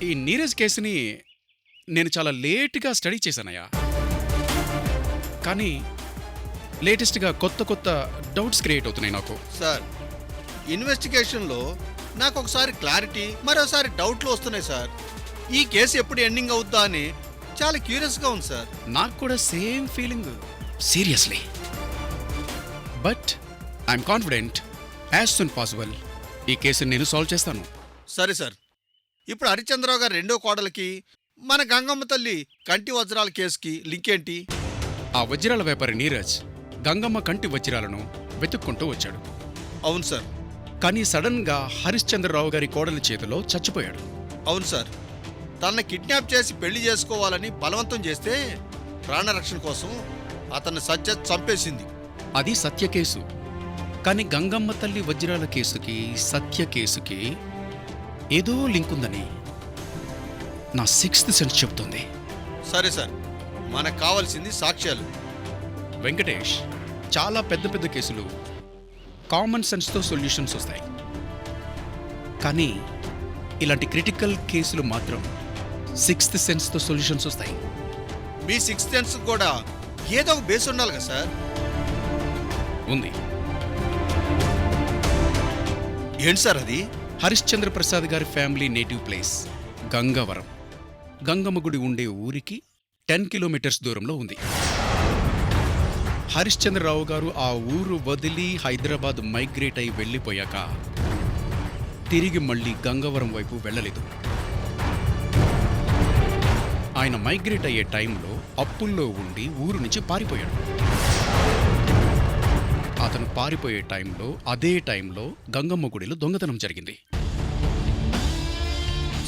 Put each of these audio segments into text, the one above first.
ఈ నీరజ్ కేసుని నేను చాలా లేట్గా స్టడీ చేశానయ్యా. కానీ లేటెస్ట్గా కొత్త కొత్త డౌట్స్ క్రియేట్ అవుతున్నాయి నాకు. సార్, ఇన్వెస్టిగేషన్లో నాకు ఒకసారి క్లారిటీ, మరోసారి డౌట్లు వస్తున్నాయి సార్. ఈ కేసు ఎప్పుడు ఎండింగ్ అవుద్దా అని చాలా క్యూరియస్గా ఉంది సార్. నాకు కూడా same feeling, seriously. But I'm confident as soon possible ఈ కేసుని నేను సాల్వ్ చేస్తాను. సరే సార్, ఇప్పుడు హరిశ్చంద్రరావు గారు రెండో కోడలికి మన గంగమ్మ తల్లి కంటి వజ్రాల కేసుకి లింక్ ఏంటి? ఆ వజ్రాల వ్యాపారి నీరజ్ గంగమ్మ కంటి వజ్రాలను వెతుక్కుంటూ వచ్చాడు. అవును సార్. కానీ సడన్ గా హరిశ్చంద్రరావు గారి కోడలి చేతిలో చచ్చిపోయాడు. అవును సార్. తనని కిడ్నాప్ చేసి పెళ్లి చేసుకోవాలని బలవంతం చేస్తే ప్రాణరక్షణ కోసం అతన్ని సజ్జ చంపేసింది. అది సత్య కేసు. కానీ గంగమ్మ తల్లి వజ్రాల కేసుకి సత్య కేసుకి ఏదో లింక్ ఉందని నా సిక్స్త్ సెన్స్ చెబుతుంది. సరే సార్, మనకు కావాల్సింది సాక్ష్యాలు. వెంకటేష్, చాలా పెద్ద పెద్ద కేసులు కామన్ సెన్స్తో సొల్యూషన్స్ వస్తాయి. కానీ ఇలాంటి క్రిటికల్ కేసులు మాత్రం సిక్స్త్ సెన్స్తో సొల్యూషన్స్ వస్తాయి. మీ సిక్స్త్ సెన్స్ కూడా ఏదో ఒక బేస్ ఉండాలి కదా సార్? ఉంది. ఏంటి సార్ అది? హరిశ్చంద్ర ప్రసాద్ గారి family native place Gangavaram. Gangamma గుడి ఉండే ఊరికి 10 కిలోమీటర్స్ దూరంలో ఉంది. హరిశ్చంద్రరావు గారు ఆ ఊరు వదిలి హైదరాబాద్ మైగ్రేట్ అయి వెళ్ళిపోయాక తిరిగి మళ్ళీ గంగవరం వైపు వెళ్ళలేదు. ఆయన మైగ్రేట్ అయ్యే టైంలో అప్పుల్లో ఉండి ఊరు నుంచి పారిపోయాడు. అతను పారిపోయే టైంలో అదే టైంలో గంగమ్మ గుడిలో దొంగతనం జరిగింది.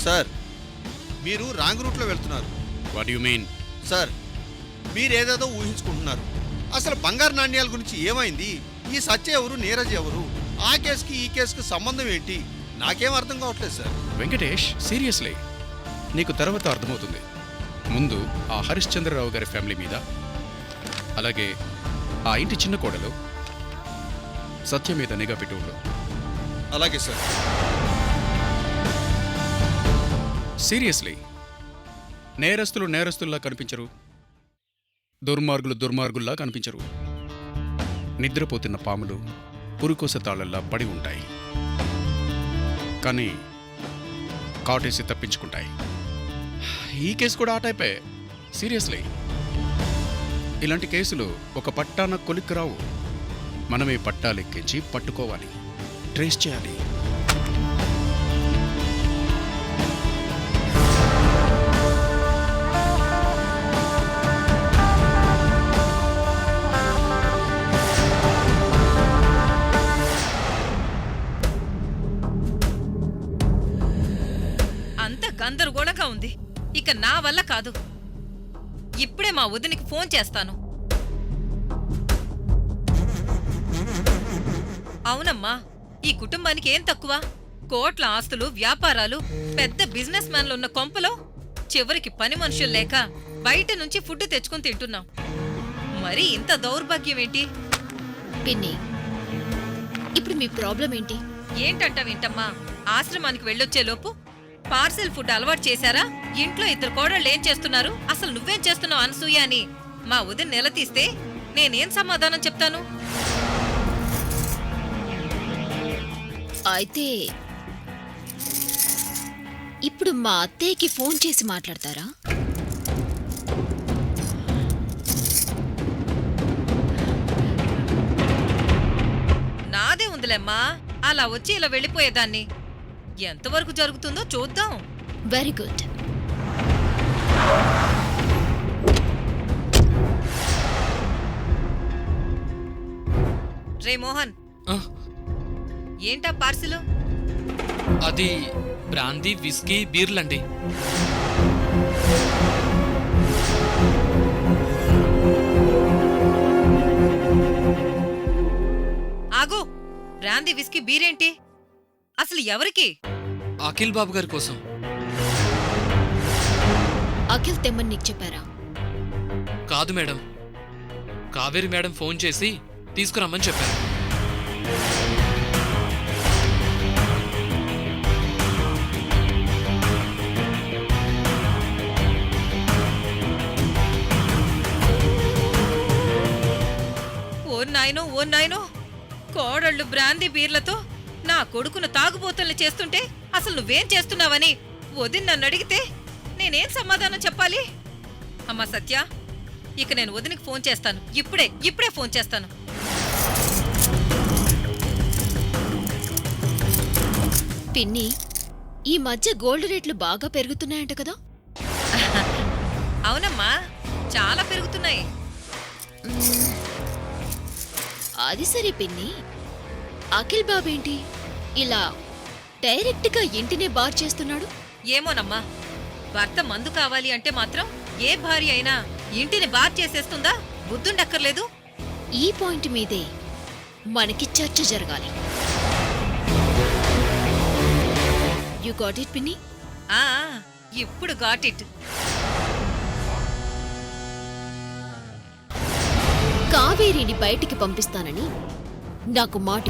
సార్, మీరు రాంగ్ రూట్లో వెళ్తున్నారు. What you mean? సార్, మీరేదేదో ఊహించుకుంటున్నారు. అసలు బంగారు నాణ్యాల గురించి ఏమైంది? ఈ సత్య ఎవరు, నీరజ్ ఎవరు? ఆ కేసుకి ఈ కేసుకి సంబంధం ఏంటి? నాకేం అర్థం కావట్లేదు సార్. వెంకటేష్, సీరియస్లీ నీకు తర్వాత అర్థమవుతుంది. ముందు ఆ హరిశ్చంద్రరావు గారి ఫ్యామిలీ మీద, అలాగే ఆ ఇంటి చిన్న కోడలు సత్య మీద నిఘా పెట్టి ఉండు. అలాగే సార్. సీరియస్లీ, నేరస్తులు నేరస్తుల్లా కనిపించరు, దుర్మార్గులు దుర్మార్గుల్లా కనిపించరు. నిద్రపోతున్న పాములు పురుకోస తాళల్లా పడి ఉంటాయి, కానీ కాటేసి తప్పించుకుంటాయి. ఈ కేసు కూడా ఆ టైపే. సీరియస్లీ, ఇలాంటి కేసులు ఒక పట్టాన కొలిక్కి రావు. మనమే పట్టాలెక్కించి పట్టుకోవాలి, ట్రేస్ చేయాలి. అంత గందరగోళంగా ఉంది. ఇక నా వల్ల కాదు. ఇప్పుడే మా వదినికి ఫోన్ చేస్తాను. అవునమ్మా, ఈ కుటుంబానికి ఏం తక్కువ? కోట్ల ఆస్తులు, వ్యాపారాలు, పెద్ద బిజినెస్ మ్యాన్లు ఉన్న కొంపలో చివరికి పని మనుషులు లేక బయట నుంచి ఫుడ్ తెచ్చుకుని తింటున్నాం. మరి ఇంత దౌర్భాగ్యం ఏంటి? పిన్ని, ఇప్పుడు మీ ప్రాబ్లం ఏంటి? ఏంటంటావేంటమ్మా? ఆశ్రమానికి వెళ్ళొచ్చేలోపు పార్సిల్ ఫుడ్ అలవాటు చేశారా? ఇంట్లో ఇద్దరు కోడళ్ళు ఏం చేస్తున్నారు? అసలు నువ్వేం చేస్తున్నావు అనసూయ అని మా వదిన నిలదీస్తే నేనేం సమాధానం చెప్తాను? అయితే ఇప్పుడు మా అత్తయ్యకి ఫోన్ చేసి మాట్లాడతారా? నాదే ఉందిలేమ్మా, అలా వచ్చి ఇలా వెళ్ళిపోయేదాన్ని. ఎంతవరకు జరుగుతుందో చూద్దాం. Very good. రే మోహన్, ఏంటా పార్సిలు? అది బ్రాందీ, విస్కీ, బీర్లండి. ఆగు, బ్రాందీ, విస్కీ, బీరేంటి? అసలు ఎవరికి? అఖిల్ బాబు గారి కోసం. అఖిల్ తెమ్మని నీకు చెప్పారా? కాదు మేడం, కావేరి మేడం ఫోన్ చేసి తీసుకురమ్మని చెప్పారు. ఓ నాయనో కోడళ్ళు బ్రాందీ బీర్లతో నా కొడుకును తాగుబోతుల్ని చేస్తుంటే అసలు నువ్వేం చేస్తున్నావని వదిన నన్ను అడిగితే నేనేం సమాధానం చెప్పాలి? అమ్మా సత్య, ఇక నేను వదినకి ఫోన్ చేస్తాను. ఇప్పుడే ఫోన్ చేస్తాను. పిన్ని, ఈ మధ్య గోల్డ్ రేట్లు బాగా పెరుగుతున్నాయంట కదా? అవునమ్మా, చాలా పెరుగుతున్నాయి. అది సరే పిన్ని, అఖిల్ బాబేంటి ఇలా డైరెక్ట్గా ఇంటినే బార్ చేస్తున్నాడు? ఏమోనమ్మా, భర్త మందు కావాలి అంటే మాత్రం ఏ భార్య అయినా ఇంటిని బార్ చేసేస్తుందా? బుద్ధుండక్కర్లేదు. ఈ పాయింట్ మీదే మనకి చర్చ జరగాలి. యు గాట్ ఇట్ పిన్ని? ఆ ఇప్పుడు గాట్ ఇట్. కావేరిని బయటికి పంపిస్తానని నాకు మాట.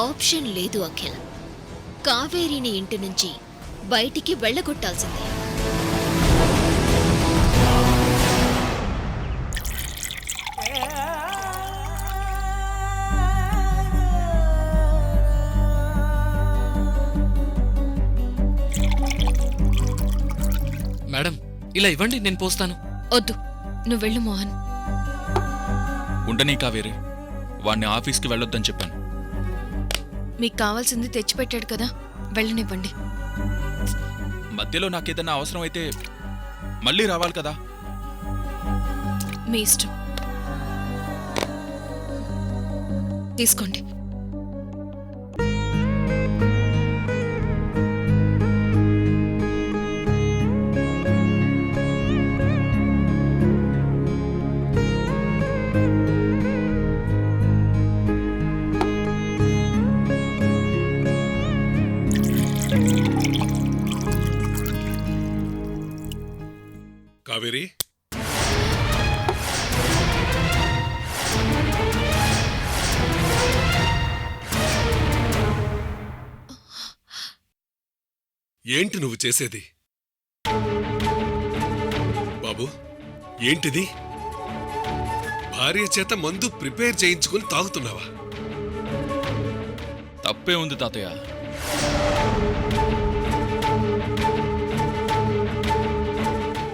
ఆప్షన్ లేదు అఖిల్. కావేరిని ఇంటి నుంచి బయటికి వెళ్ళగొట్టాల్సిందే. మేడం, ఇలా ఇవ్వండి, నేను పోస్తాను. వద్దు, నువ్వు వెళ్ళు మోహన్. ఉండనీ కావేరి, వాణ్ణి ఆఫీస్కి వెళ్ళొద్దని చెప్పాను. మీకు కావాల్సింది తెచ్చిపెట్టాడు కదా, వెళ్ళనివ్వండి. మధ్యలో నాకేదన్నా అవసరం అయితే మళ్ళీ రావాలి కదా. మీ ఇష్టం. తీసుకోండి. కావేరి, ఏంటి నువ్వు చేసేది? బాబు, ఏంటిది? భార్య చేత మందు ప్రిపేర్ చేయించుకుని తాగుతున్నావా? తప్పే ఉంది తాతయ్య.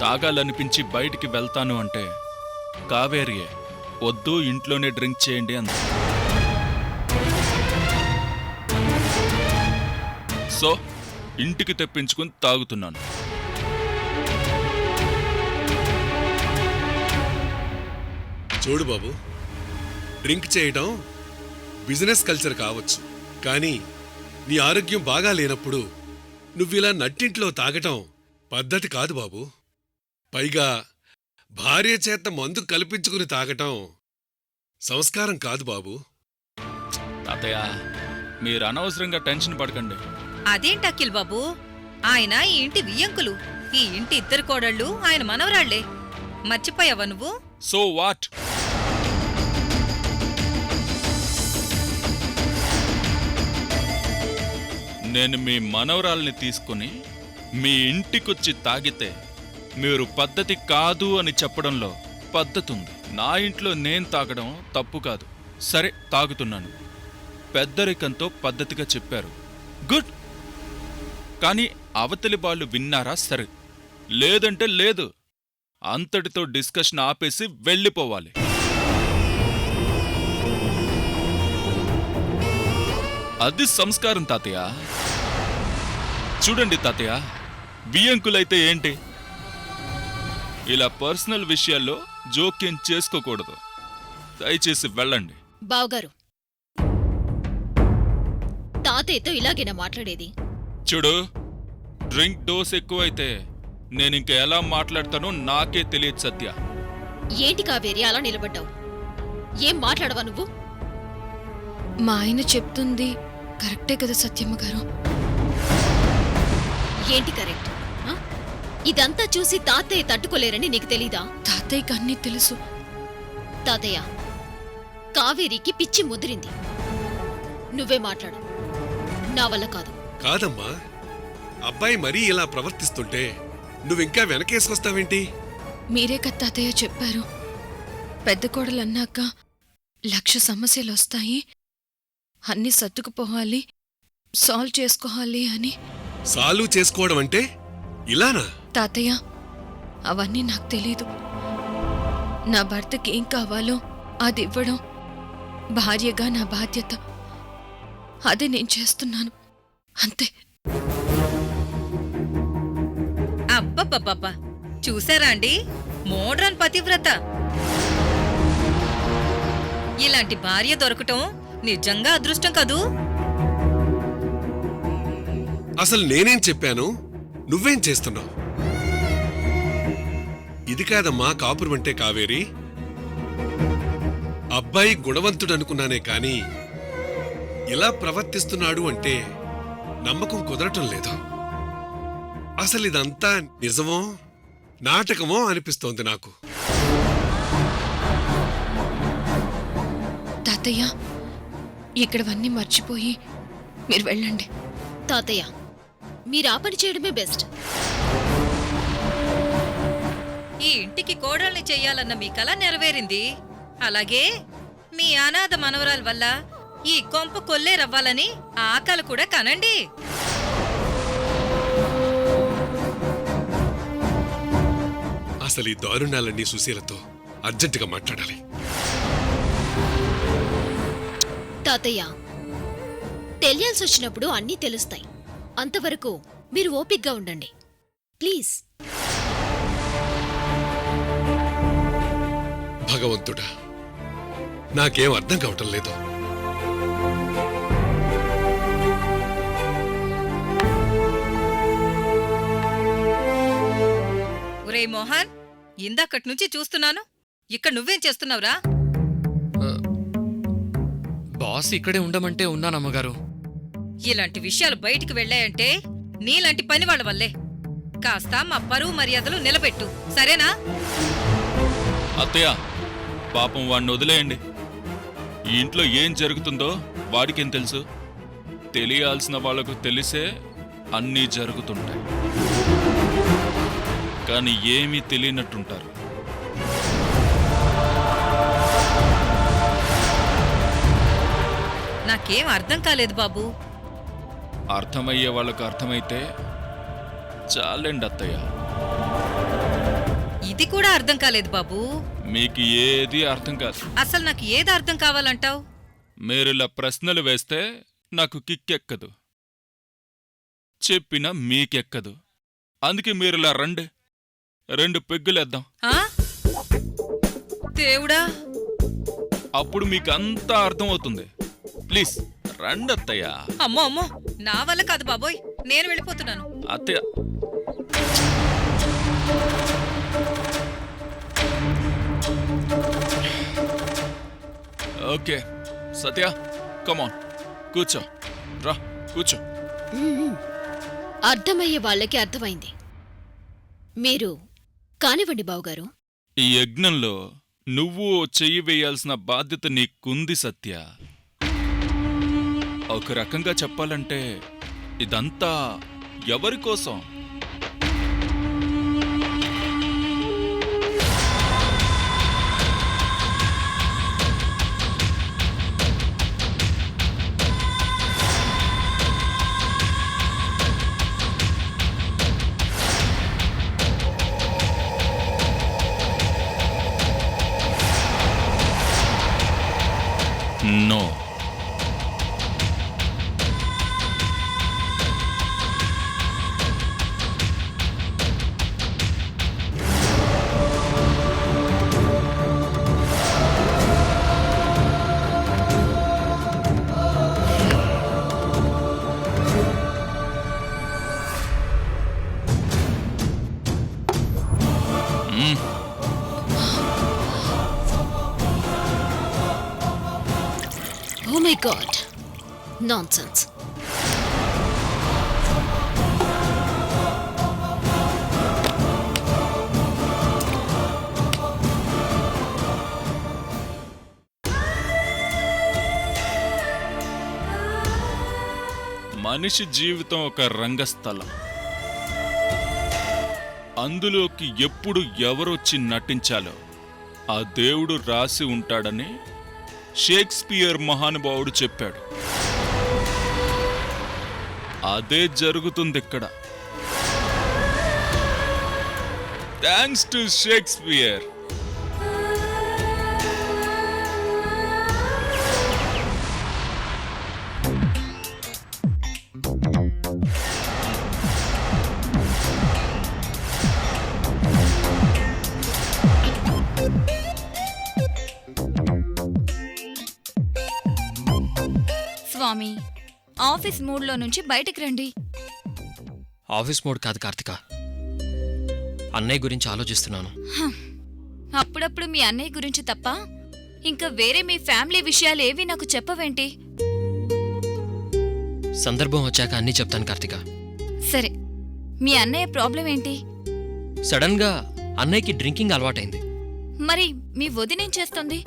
తాగాలనిపించి బయటికి వెళ్తాను అంటే కావేరియే వద్దు, ఇంట్లోనే డ్రింక్ చేయండి అంది. సో ఇంటికి తెప్పించుకుని తాగుతున్నాను. చూడు బాబు, డ్రింక్ చేయడం బిజినెస్ కల్చర్ కావచ్చు, కానీ నీ ఆరోగ్యం బాగా లేనప్పుడు నువ్విలా నట్టింట్లో తాగటం పద్ధతి కాదు బాబు. పైగా భార్య చేత మందు కల్పించుకుని తాగటం సంస్కారం కాదు బాబు. తాతయ్య, మీరు అనవసరంగా టెన్షన్ పడకండి. అదేంటి అఖిల్ బాబు, ఆయన ఈ ఇంటి వియ్యంకులు. ఈ ఇంటి ఇద్దరు కోడళ్ళు ఆయన మనవరాళ్లే. మర్చిపోయావా నువ్వు? So what? నేను మీ మనవరాల్ని తీసుకుని మీ ఇంటికొచ్చి తాగితే మీరు పద్ధతి కాదు అని చెప్పడంలో పద్ధతి ఉంది. నా ఇంట్లో నేను తాగడం తప్పు కాదు. సరే, తాగుతున్నాను. పెద్దరికంతో పద్ధతిగా చెప్పారు, గుడ్. కానీ అవతలి వాళ్ళు విన్నారా? సరే, లేదంటే లేదు. అంతటితో డిస్కషన్ ఆపేసి వెళ్ళిపోవాలి. అది సంస్కారం తాతయ్య. చూడండి తాతయ్య, బియ్యంకులైతే ఏంటి, ఇలా పర్సనల్ విషయాల్లో జోక్యం చేసుకోకూడదు. దయచేసి వెళ్ళండి. బావగారు, తాతయ్యతో ఇలాగేనా మాట్లాడేది? చూడు, డ్రింక్ డోస్ ఎక్కువైతే నేనింక ఎలా మాట్లాడతానో నాకే తెలియదు సత్య. ఏంటి కావేరి అలా నిలబడ్డావు? ఏం మాట్లాడవా నువ్వు? మా ఆయన చెప్తుంది కరెక్టే కదా సత్యమ్మ గారు? ఏంటి కరెక్ట్? ఆ? ఇదంతా చూసి తాతయ్య తట్టుకోలేరని నీకు తెలీదా? తాతయ్యకి అన్నీ తెలుసు. తాతయ్య, కావేరికి పిచ్చి ముదిరింది. నువ్వే మాట్లాడు. నా వల్ల కాదు. కాదమ్మా, అబ్బాయి మరీ ఇలా ప్రవర్తిస్తుంటే నువ్వింకా వెనకేసుకొస్తావేంటి? మీరే కదా తాతయ్య చెప్పారు, పెద్ద కోడలు అన్నాక 1,00,000 సమస్యలు వస్తాయి, అన్నీ సర్దుకుపోవాలి, సాల్వ్ చేసుకోవాలి అని. సాల్వ్ చేసుకోవడం అంటే ఇలానా? తాతయ్య, అవన్నీ నాకు తెలీదు. నా భర్తకి ఏం కావాలో అది ఇవ్వడం భార్యగా నా బాధ్యత. అదే నేను చేస్తున్నాను, అంతే. అబ్బబ్బబ్బబ్బా, చూసారా అండి, మోడ్రన్ పతివ్రత. ఇలాంటి భార్య దొరకటం నిజంగా అదృష్టం కదూ. అసలు నేనేం చెప్పాను, నువ్వేం చేస్తున్నావు? ఇది కాదమ్మా కాపురం అంటే, కావేరి. అబ్బాయి గుణవంతుడనుకున్నానే కాని ఇలా ప్రవర్తిస్తున్నాడు అంటే నమ్మకం కుదరటం లేదు. అసలు ఇదంతా నిజమో నాటకమో అనిపిస్తోంది నాకు. తాతయ్య, ఇక్కడవన్నీ మర్చిపోయి మీరు వెళ్ళండి. తాతయ్య, మీరు ఆ పని చేయడమే బెస్ట్. ఈ ఇంటికి కోడల్ని చెయ్యాలన్న మీ కల నెరవేరింది. అలాగే మీ అనాథ మనవరాల వల్ల ఈ కొంప కొల్లేరవ్వాలని ఆ కల కూడా కనండి. అసలు ఈ దారుణాలన్నీ సుశీలతో అర్జెంటుగా మాట్లాడాలి. తాతయ్య, తెలియాల్సొచ్చినప్పుడు అన్నీ తెలుస్తాయి. అంతవరకు మీరు ఓపిగ్గా ఉండండి ప్లీజ్. భగవంతుడా, నాకేం అర్థం కావటం లేదు. ఒరే మోహన్, ఇందాకటి నుంచి చూస్తున్నాను, ఇక్కడ నువ్వేం చేస్తున్నావురా? బాస్ ఇక్కడే ఉండమంటే ఉన్నానమ్మగారు. ఇలాంటి విషయాలు బయటికి వెళ్ళాయంటే నీలాంటి పని వాళ్ళ వల్లే. కాస్త మా పరువు మర్యాదలు నిలబెట్టు, సరేనా? అత్తయ్య, పాపం వాణ్ణి వదిలేయండి. ఈ ఇంట్లో ఏం జరుగుతుందో వాడికేం తెలుసు? తెలియాల్సిన వాళ్లకు తెలిసే అన్నీ జరుగుతుంటాయి, కానీ ఏమీ తెలియనట్టుంటారు. నాకేం అర్థం కాలేదు బాబు. అర్థమయ్యే వాళ్ళకు అర్థమైతే చాలండి అత్తయ్య. ఇది కూడా అర్థం కాలేదు బాబు. మీకు ఏది అర్థం కాదు. అసలు నాకు ఏది అర్థం కావాలంటావు? మీరిలా ప్రశ్నలు వేస్తే నాకు కిక్కెక్కదు, చెప్పినా మీకెక్కదు. అందుకే మీరిలా రండి, 2 పెగ్గులేద్దాం. ఆ? దేవుడా, అప్పుడు మీకు అంతా అర్థమవుతుంది. ప్లీజ్ రండి అత్తయ్య. అమ్మో అమ్మో, నా వల్ల కాదు బాబోయ్, నేను వెళ్ళిపోతున్నాను. అత్తయ్య, ఓకే సత్య, కమాన్ కూర్చో, రా కూర్చో. అర్థమయ్యే వాళ్ళకి అర్థమైంది. మీరు కానివ్వండి బావుగారు. ఈ యజ్ఞంలో నువ్వు చెయ్యి వేయాల్సిన బాధ్యత నీకుంది సత్య. ఒక రకంగా చెప్పాలంటే ఇదంతా ఎవరి కోసం? No, Oh my God. Nonsense. మనిషి జీవితం ఒక రంగస్థలం. అందులోకి ఎప్పుడు ఎవరొచ్చి నటించాలో ఆ దేవుడు రాసి ఉంటాడని షేక్స్పియర్ మహానుభావుడు చెప్పాడు. అదే జరుగుతుంది ఇక్కడ. Thanks to Shakespeare. Swami, office మూడ్లో నుంచి బయటికి రండి. ఆఫీస్ మోడ్ కాదు కార్తిక, అన్నయ్య గురించి ఆలోచిస్తున్నాను. అప్పుడప్పుడు మీ అన్నయ్య గురించి తప్ప ఇంకా వేరే మీ ఫ్యామిలీ విషయాలు ఏవి నాకు చెప్పవేంటి? సందర్భం వచ్చాక అన్నీ చెప్తాను కార్తిక. సరే, మీ అన్నయ్య ప్రాబ్లం ఏంటి? సడన్ గా అన్నయ్యకి డ్రింకింగ్ అలవాటైంది. మరి మీ వదినేం చేస్తుంది?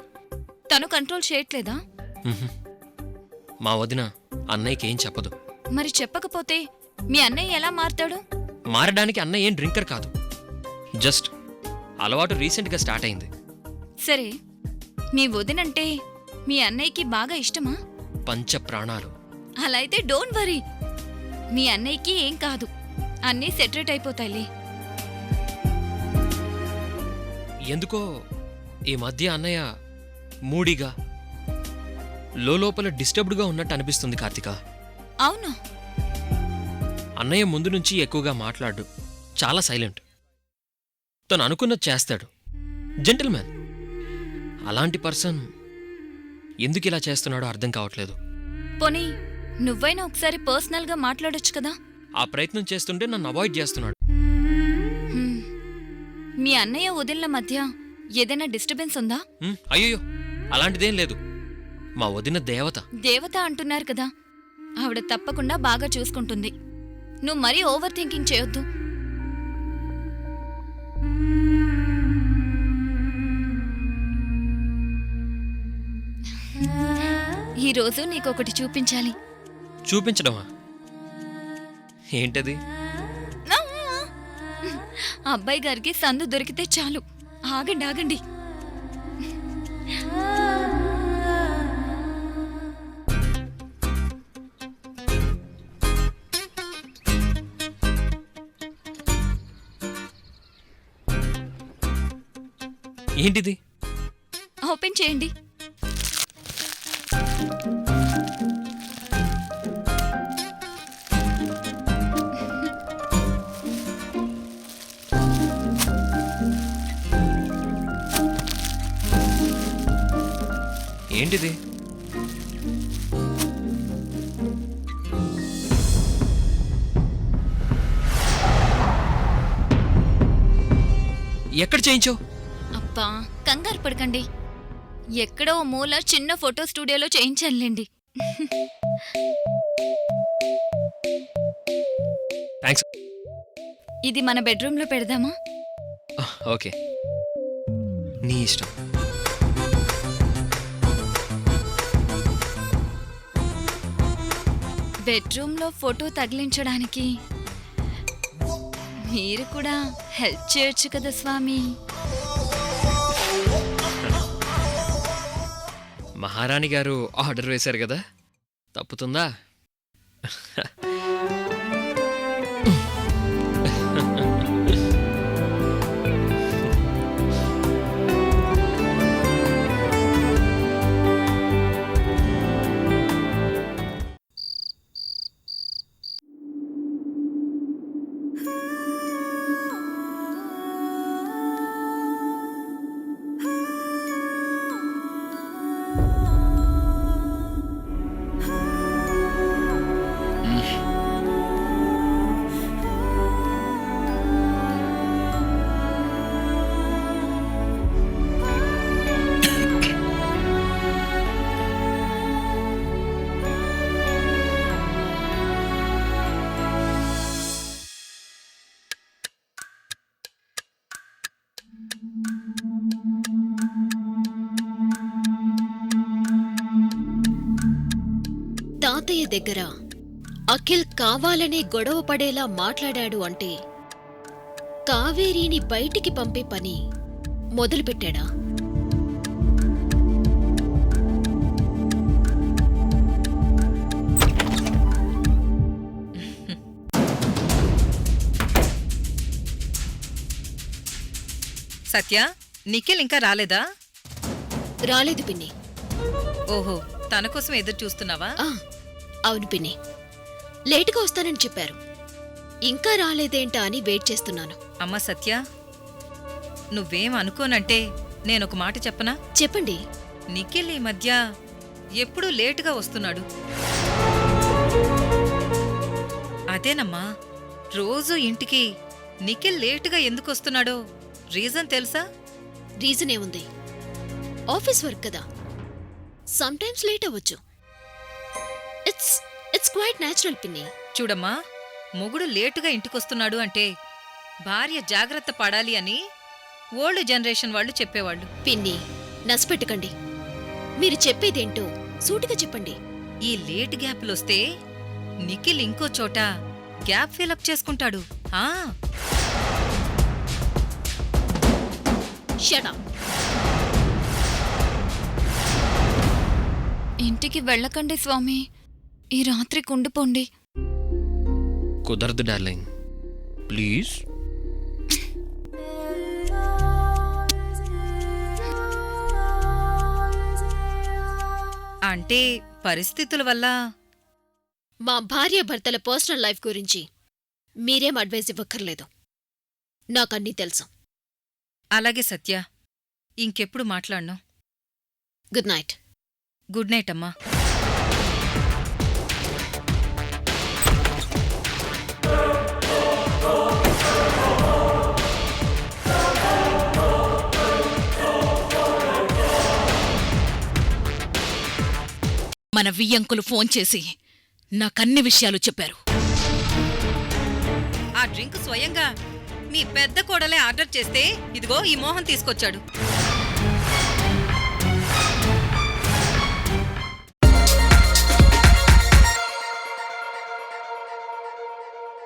తను కంట్రోల్ చేయట్లేదా? ఉహుం. మా వదిన అన్నయ్యకి ఏం చెప్పదు. మరి చెప్పకపోతే మీ అన్నయ్య ఎలా మారతాడు? మారడానికి అన్నయ్య ఏం డ్రింకర్ కాదు, జస్ట్ అలవాటు రీసెంట్గా స్టార్ట్ అయింది. సరే, మీ వదినంటే మీ అన్నయ్యకి బాగా ఇష్టమా? పంచ ప్రాణాలు. అలా అయితే డోంట్ వరీ, మీ అన్నయ్యకి ఏం కాదు, అన్నీ సెటరేట్ అయిపోతాయిలే. ఎందుకో ఈ మధ్య అన్నయ్య మూడీగా లోపల డిస్టర్బ్డ్గా ఉన్నట్టు అనిపిస్తుంది కార్తిక. అవును, అన్నయ్య ముందు నుంచి ఎక్కువగా మాట్లాడు, చాలా సైలెంట్. తను అనుకున్నది చేస్తాడు, జెంటిల్మ్యాన్. అలాంటి పర్సన్ ఎందుకు ఇలా చేస్తున్నాడో అర్థం కావట్లేదు. పోనీ నువ్వైనా ఒకసారి పర్సనల్గా మాట్లాడొచ్చు కదా? ఆ ప్రయత్నం చేస్తుంటే నన్ను అవాయిడ్ చేస్తున్నాడు. హ్మ్. మీ అన్నయ్య వదినల మధ్య ఏదైనా డిస్టర్బెన్స్ ఉందా? అయ్యో, అలాంటిదేం లేదు. మా వదిన దేవత. దేవత అంటున్నారు కదా, ఆవిడ తప్పకుండా బాగా చూసుకుంటుంది. నువ్వు మరీ ఓవర్ థింకింగ్ చేయొద్దు. ఈరోజు నీకొకటి చూపించాలి. చూపించడమా? ఏంటది? అబ్బాయి గారికి సందు దొరికితే చాలు. ఆగండి ఆగండి. ఏంటిది? ఓపెన్ చేయండి. ఏంటిది? ఎక్కడ చేయించావు? అబ్బా, కంగారు పడకండి. ఎక్కడో ఓ మూల చిన్న ఫోటో స్టూడియోలో చేయించానులేండి. థ్యాంక్స్. ఇది మన బెడ్రూమ్లో పెడదామా? ఓకే, నీ ఇష్టం. బెడ్రూమ్లో ఫోటో తగిలించడానికి మీరు కూడా హెల్ప్ చేయొచ్చు కదా స్వామి. మహారాణి గారు ఆర్డర్ వేశారు కదా, తప్పుతుందా? తాతయ్య దగ్గర అఖిల్ కావాలనే గొడవ పడేలా మాట్లాడాడు అంటే కావేరీని బయటికి పంపే పని మొదలుపెట్టాడా? సత్య, నిఖిల్ ఇంకా రాలేదా? రాలేదు పిన్ని. ఓహో, తన కోసం ఎదురు చూస్తున్నావా? ఆ, అవును పిన్ని. లేటుగా వస్తానని చెప్పారు. ఇంకా రాలేదేంటా అని వెయిట్ చేస్తున్నాను. అమ్మా సత్య, నువ్వేం అనుకోనంటే నేనొక మాట చెప్పనా? చెప్పండి. నిఖిల్ ఈ మధ్య ఎప్పుడూ లేటుగా వస్తున్నాడు. అదేనమ్మా, రోజూ ఇంటికి నిఖిల్ లేటుగా ఎందుకు వస్తున్నాడో రీజన్ తెలుసా? రీజన్ ఏముంది? ఆఫీస్ వర్క్ కదా, సమ్టైమ్స్ లేట్ అవ్వచ్చు. ఇట్స్ క్వైట్ న్యాచురల్ పిన్ని. చూడమ్మా, మొగుడు లేటుగా ఇంటికొస్తున్నాడు అంటే భార్య జాగ్రత్త పడాలి అని ఓల్డ్ జనరేషన్ వాళ్ళు చెప్పేవాళ్ళు. పిన్ని, నసపెట్టకండి. మీరు చెప్పేదేంటో సూటిగా చెప్పండి. ఈ లేట్ గ్యాప్లొస్తే నిఖిల్ ఇంకో చోట గ్యాప్ ఫిలప్ చేసుకుంటాడు. ఆ షట్ అప్. ఇంటికి వెళ్ళకండి స్వామి, ఈ రాత్రి కుండిపోండి. కుదరదు డార్లింగ్, ప్లీజ్. అంటే పరిస్థితుల వల్ల. మా భార్యాభర్తల పర్సనల్ లైఫ్ గురించి మీరేం అడ్వైస్ ఇవ్వక్కర్లేదు. నాకన్నీ తెలుసు. అలాగే సత్య, ఇంకెప్పుడు మాట్లాడను. Good night. గుడ్ నైట్ అమ్మా. మన వియ్యంకులు ఫోన్ చేసి నాకన్ని విషయాలు చెప్పారు. ఆ డ్రింక్ స్వయంగా మీ పెద్ద కోడలే ఆర్డర్ చేస్తే ఇదిగో ఈ మోహన్ తీసుకొచ్చాడు.